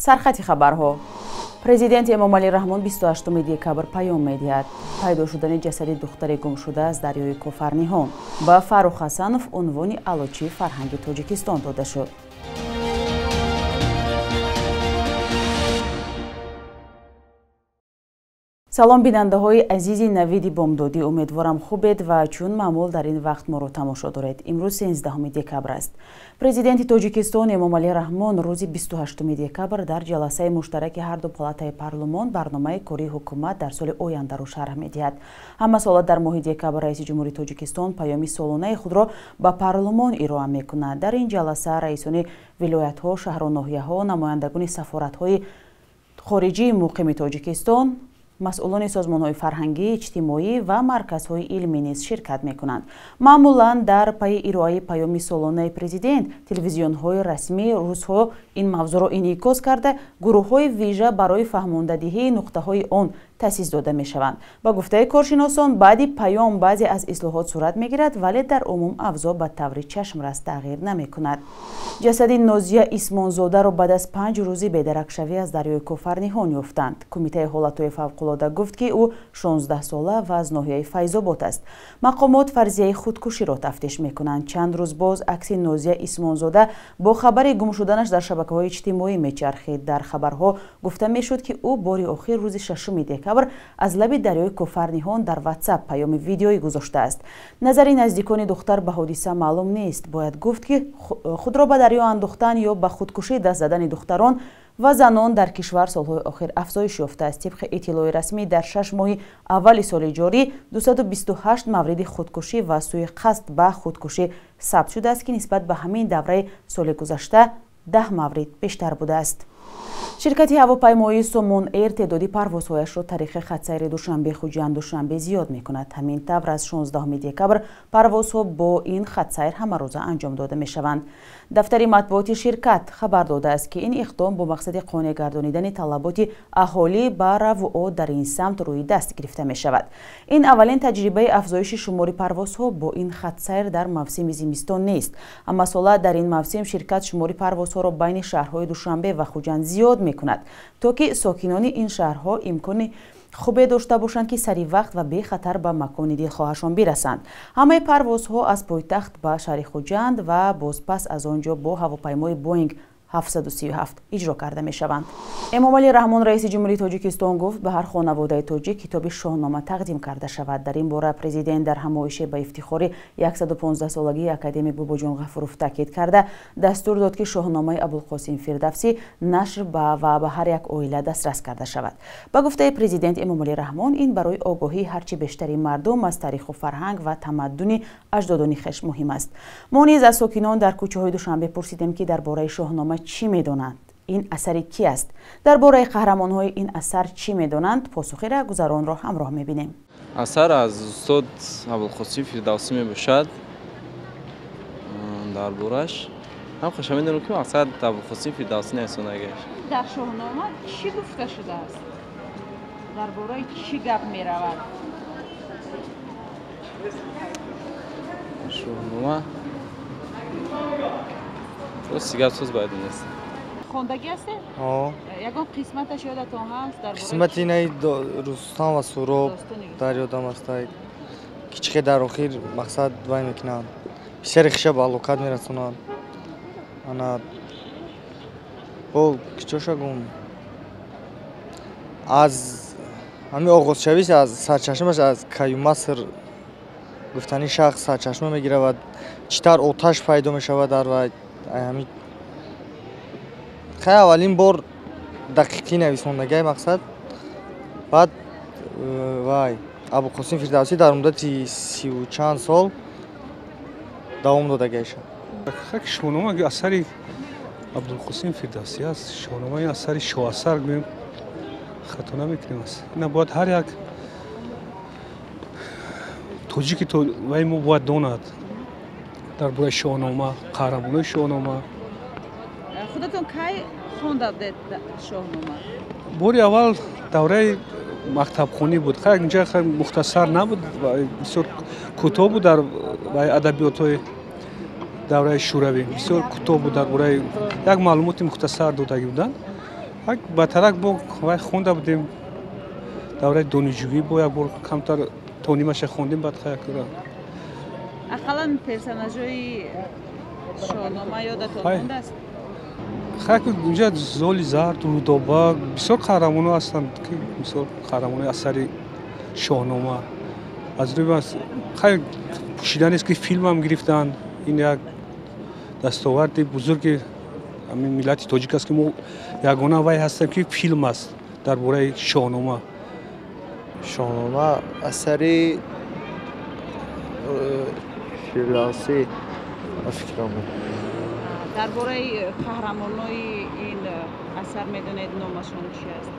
سرخط خبرها президент эмомалӣ раҳмон 28 декабр паём медиҳад. пайдо шудани ҷасади духтари гумшуда аз дарёи Кофарниҳон ба Фаррух Ҳасанов унвони алочи фарҳанги Тоҷикистон дода шуд. салом бинандаҳои азизи навиди бомдодӣ, умедворам хубед ва чун маъмул дар ин вақт моро тамошо доред. имрӯз 13 декабр аст. президенти Тоҷикистон эмомалӣ раҳмон рӯзи 28 декабр дар ҷаласаи муштараки ҳарду палатаи парлумон барномаи кори ҳукумат дар соли ояндаро шарҳ медиҳад. ҳамасола дар моҳи декабр раиси ҷумҳурии Тоҷикистон паёми солунаи худро ба парлумон ироа мекунад. дар ин ҷаласа раисони вилоятҳо, шаҳру ноҳияҳо, намояндагони сафоратҳои хориҷии муқими Тоҷикистон, масъулони созмонҳои фарҳангӣ, иҷтимоӣ ва марказҳои илмӣ низ ширкат мекунанд. маъмулан дар пайи ироаи паёми солунаи президент телевизионҳои расмӣ рӯзҳо ин мавзӯъро инъикос карда гурӯҳҳои вижа барои фаҳмондадиҳии нуқтаҳои он таъсис дода мешаванд. ба гуфтаи коршиносон баъди паём баъзе аз ислоҳот сурат мегирад, вале дар умум авзо ба таври чашмрас тағйир намекунад. ҷасади Нозия Исмонзодаро баъд аз 5 рӯзи бедаракшавӣ аз дарёи Кофарниҳон ёфтанд. кумитаи ҳолатҳои фавқулода гуфт ки ӯ 16 сола ва аз ноҳияи Файзобод аст. мақомот фарзияи худкуширо тафтиш мекунанд. чанд рӯз боз акси Нозия Исмонзода бо хабари гум шуданаш дар шабакаҳои иҷтимоӣ мечархид. дар хабарҳо гуфта мешуд ки ӯ бори охир рӯзи 6 декабр аз лаби дарёи Кофарниҳон дар WhatsApp паёми видеоӣ гузоштааст. назари наздикони духтар ба ҳодиса маълум нест. бояд гуфт ки худро ба дарё андохтан ё ба худкушӣ даст задани духтарон ва занон дар кишвар солҳои охир афзоиш ёфтааст. тибқи иттилои расмӣ дар 6 моҳи аввали соли ҷорӣ 228 мавриди худкушӣ ва сӯи қасд ба худкушӣ сабт шудааст ки нисбат ба ҳамин давраи соли гузашта 10 маврид бештар будааст. ширкати ҳавопаймоии Сомон Эйр теъдоди парвозҳояшро тариқи хатсайри Душанбе Хуҷанд Душанбе зиёд мекунад. ҳамин тавр аз 16 декабр парвозҳо бо ин хатсайр ҳамарӯза анҷом дода мешаванд. дафтари матбуоти ширкат хабар додааст ки ин иқдом бо мақсади қонеъ гардонидани талаботи аҳолӣ ба равуот дар ин самт рӯи даст гирифта мешавад. ин аввалин таҷрибаи афзоиши шумори парвозҳо бо ин хатсайр дар мавсими зимистон нест. амасола дар ин мавсим ширкат шумори парвозҳоро байни шаҳрҳои Душанбе ва Хуҷанд зиёд мекунад, то ки сокинони ин шаҳрҳо имкони хубе дошта бошанд ки сари вақт ва бехатар ба макони дилхоҳашон бирасанд. ҳамаи парвозҳо аз пойтахт ба шаҳри Хуҷанд ва бозпас аз он ҷо бо ҳавопаймои Боинг 737 иҷро карда мешаванд. эмомалӣ раҳмон раиси ҷумҳурии Тоҷикистон гуфт ба ҳар хонаводаи тоҷик китоби шоҳнома тақдим карда шавад. дар ин бора президент дар ҳамоише ба ифтихори 115-солагии академик Бубоҷон Ғафуров таъкид карда дастур дод ки шоҳномаи Абулқосим Фирдавсӣ нашр ва ба ҳар як оила дастрас карда шавад. ба гуфтаи президент эмомалӣ раҳмон ин барои огоҳии ҳарчи бештари мардум аз таъриху фарҳанг ва тамаддуни аҷдодони хеш муҳим аст. мо низ аз сокинон дар кӯчаҳои Душанбе пурсидем ки дар бораи шоҳнома чӣ медонанд, ин асари ки аст, дар бораи қаҳрамонҳои ин асар чӣ медонанд, посухи райгузаронро ҳамроҳ мебинем. асар аз устод Абулқосим Фирдавсӣ мебошад. дар бораш ҳам хоша медонам ки мақсад Абулқосим Фирдавсӣ нерасона гашт. дар шоҳнома чӣ гуфта шудааст? дар бораи чӣ гап меравад? шоҳнома рости гап соз бояд нест. хондагӣ ҳастед? ягон қисматаш ёдатон ҳаст? қисмати инаи Рустам ва Суроб дар ёдам астад. кичике дар охир мақсад вай мекунанд. бисёре хиша ба ҳалокат мерасонанд. ана бо кичоша гум аз ҳамин оғозшавиш аз сарчашмаш аз Каюмаср гуфтани шахс сарчашма мегиравад. чӣ тавр оташ пайдо мешавад дар вай. ҳамин хай аввалин бор дақиқӣ нависондагии мақсад. баъд вай Абулқосим Фирдавсӣ дар муддати 30 чанд сол давом додагиша. ҳақиқат шоҳнома асари Абулқосим Фирдавсӣ аст. шоҳнома асари шоҳасар гӯем хато намекунем аст. ина бояд ҳар як тоҷики вай мо бояд донад дар бораи шоҳнома, қаҳрамонои шоҳнома. худатон кай хондадед шоҳнома? бори аввал давраи мактабхонӣ буд. инҷа мухтасар набуд, бисёр кӯтоҳ буд дар адабиётҳои давраи шӯравӣ. бисёр кӯтоҳ буд дар бораи як маълумоти мухтасар додагӣ буданд. батарак бо вай хонда будем давраи донишҷӯӣ бо як бор камтар тонимаша хондем баъд хаякра ақаллан персонажҳои шоҳнома ёдатон мондааст? хаяк инҷа золи зард рудоба бисёр қаҳрамонҳо ҳастанд ки мисол қаҳрамонои асари шоҳнома аз рӯи хаяк пӯшиданест ки филмам гирифтанд ин як дастоварди бузурги ҳамин миллати тоҷик аст ки мо ягона вай ҳастем ки филм аст дар бораи шоҳнома. шоҳнома асари фирдавсӣ фикрам дар бораи қаҳрамонои ин асар медонед номашон чи аст?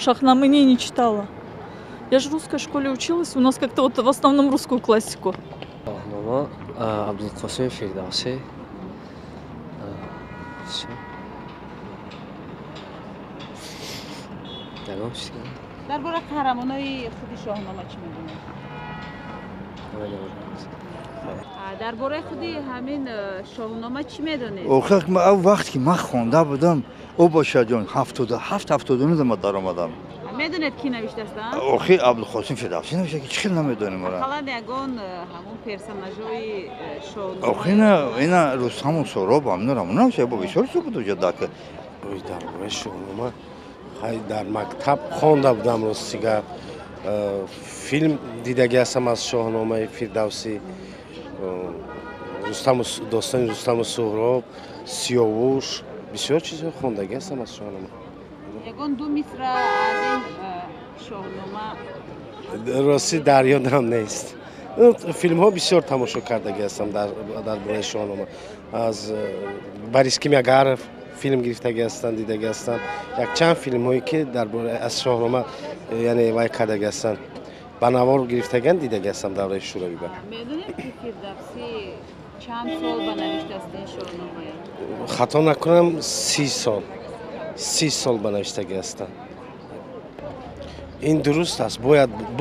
Шахнамени не читала. Я же в русской школе училась, у нас как-то вот в основном русскую классику. Шоҳнома Абдулқосим Фирдавсӣ. дар бораи қаҳрамонои худи шоҳнома чӣ медонед? дар бораи худи ҳамин шоҳнома чӣ медонед? охир вақте ки ман хонда будам обошаҷон 77-79 ма даромадам. медонед ки навиштаастанд? охир Абдулқосим Фирдавсӣ навишта ки чӣ хел намедонем ора. ақаллан ягон ҳамон персонажҳои шоҳнома. охир ина Рустаму Сороб амнора навишта бо бисёр субуду ҷадака. дар бораи шоҳнома дар мактаб хонда будам ростига филм дидаги ҳастам аз шоҳномаи Фирдавсӣ, достони Рустаму Суҳроб, Сиёвуш, бисёр чизҳо хондаги ҳастам аз шоҳнома. ягон ду мисра аз ин шоҳнома рости дар ёдам нест. филмҳо бисёр тамошо кардаги ҳастам дар бораи шоҳнома. аз Борис Кимягаров филм гирифтаги ҳастанд, дидаги ҳастанд. якчанд филмҳое ки дар бораи аз шоҳнома яъне вай кардаги ҳастанд. ба навор гирифтаган дидаги ҳастам давраи шӯравӣ. медонед ки Фирдавсӣ чанд сол ба навиштааст ин шоҳномаи? хато накунам 30 сол ба навиштаги ҳастанд. ин дуруст аст,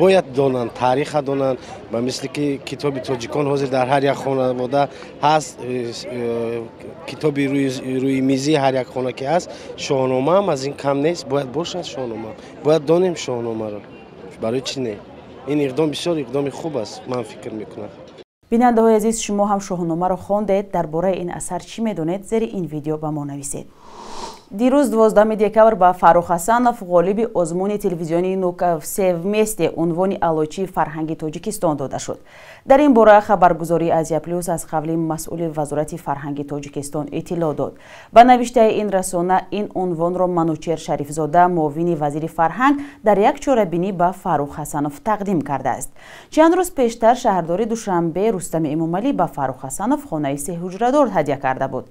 бояд донанд, тариха донанд. ба мисли ки китоби тоҷикон ҳозир дар ҳар як хонавода ҳаст, китоби рӯи мизи ҳар як хона ки ҳаст, шоҳнома ҳам аз ин кам нест. бояд бошад шоҳнома, бояд донем шоҳномаро. барои чӣ не? ин иқдом бисёр иқдоми хуб аст, ман фикр мекунам. бинандаҳои азиз, шумо ҳам шоҳномаро хондед? дар бораи ин асар чӣ медонед? зери ин видео ба мо нависед. дирӯз 12 декабр ба Фаррух Ҳасанов ғолиби озмуни телевизионии «Ну-ка все вместе» унвони Аълочии фарҳанги Тоҷикистон дода шуд. дар ин бора хабаргузории Азия Плюс аз қавли масъули Вазорати фарҳанги Тоҷикистон иттилоъ дод. ба навиштаи ин расона ин унвонро Манучер Шарифзода, муовини вазири фарҳанг, дар як чорабинӣ ба Фаррух Ҳасанов тақдим кардааст. чанд рӯз пештар шаҳрдори Душанбе Рустами Эмомалӣ ба Фаррух Ҳасанов хонаи сеҳуҷрадор ҳадя карда буд.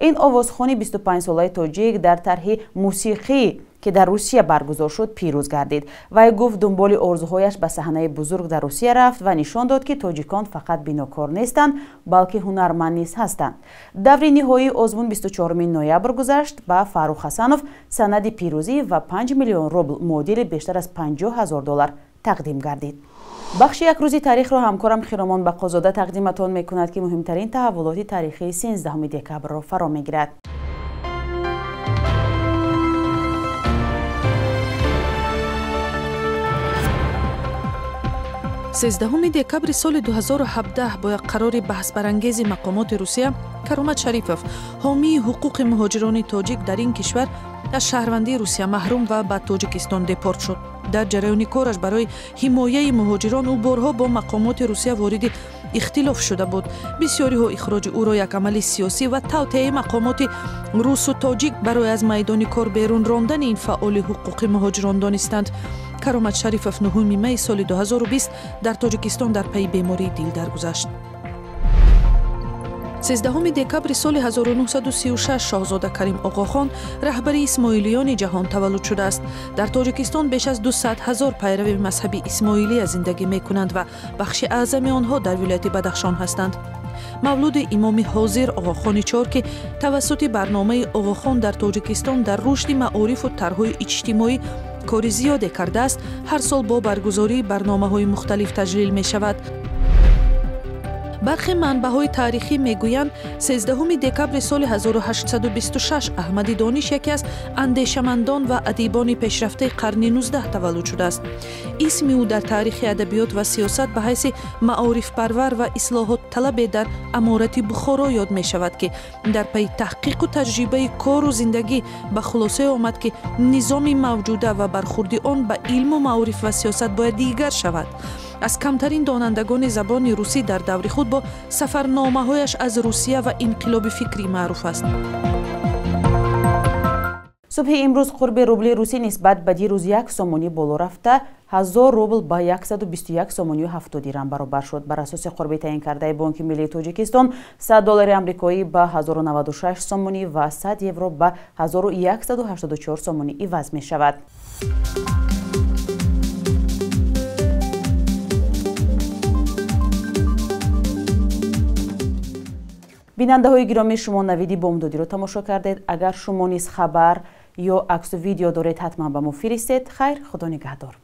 ин овозхони 25 солаи тоҷик дар тарҳи мусиқӣ ки дар Русия баргузор шуд пирӯз гардид. вай гуфт дунболи орзуҳояш ба саҳнаи бузург дар Русия рафт ва нишон дод ки тоҷикон фақат бинокор нестанд, балки ҳунарманд низ ҳастанд. даври ниҳоии озмун 24 ноябр гузашт. ба Фаррух Ҳасанов санади пирӯзӣ ва 5 миллион рубл муодили бештар аз 50 000 доллар тақдим гардид. бахши як рӯзи таърихро ҳамкорам Хиромон Бақозода тақдиматон мекунад ки муҳимтарин таҳаввулоти таърихии 13 декабрро фаро мегирад. 13 декабри соли 2017 бо як қарори баҳсбарангези мақомоти Русия, Каромат Шарифов, ҳомии ҳуқуқи муҳоҷирони тоҷик дар ин кишвар, аз шаҳрвандии Русия маҳрум ва ба Тоҷикистон депорт шуд. дар ҷараёни кораш барои ҳимояи муҳоҷирон ӯ борҳо бо мақомоти Русия вориди ихтилоф шуда буд. бисёриҳо ихроҷи ӯро як амали сиёсӣ ва тавтеяи мақомоти русу тоҷик барои аз майдони кор берун рондани ин фаъоли ҳуқуқи муҳоҷирон донистанд. Каромат Шарифов 9 май соли 2020 дар Тоҷикистон дар пайи бемории дил даргузашт. 13 декабри соли 1936 шоҳзода Карим Оғохон, раҳбари исмоилиёни ҷаҳон таваллуд шудааст. дар Тоҷикистон беш аз 200 000 пайрави мазҳаби исмоилия зиндагӣ мекунанд ва бахши аъзами онҳо дар вилояти Бадахшон ҳастанд. мавлуди имоми ҳозир Оғохони чор ки тавассути барномаи Оғохон дар Тоҷикистон дар рушди маорифу тарҳҳои иҷтимоӣ кори зиёде кардааст, ҳар сол бо баргузории барномаҳои мухталиф таҷлил мешавад. бархе манбаъҳои таърихӣ мегӯянд 13 декабри соли 1826 аҳмади дониш яке аз андешамандон ва адибони пешрафтаи қарни 19 таваллуд шудааст. исми ӯ дар таърихи адабиёт ва сиёсат ба ҳайси маорифпарвар ва ислоҳотталабе дар аморати Бухоро ёд мешавад ки дар пайи таҳқиқу таҷрибаи кору зиндагӣ ба хулосае омад ки низоми мавҷуда ва бархурди он ба илму маориф ва сиёсат бояд дигар шавад. аз камтарин донандагони забони русӣ дар даври худ бо сафарномаҳояш аз Русия ва инқилоби фикрӣ маъруф аст. субҳи имрӯз қурби рубли русӣ нисбат ба дирӯз 1 сомонӣ боло рафта 1000 рубл ба 121 сомонию 70 дирам баробар шуд. Бар асоси қурби таъинкардаи Бонки миллии Тоҷикистон $100 амрикоӣ ба 1096 сомонӣ ва 100 евро ба 1184 сомонӣ иваз мешавад. бинандаҳои гиромӣ, шумо навиди бомдодиро тамошо кардед. агар шумо низ хабар ё аксу видео доред, ҳатман ба мо фиристед. хайр, худо нигаҳдор.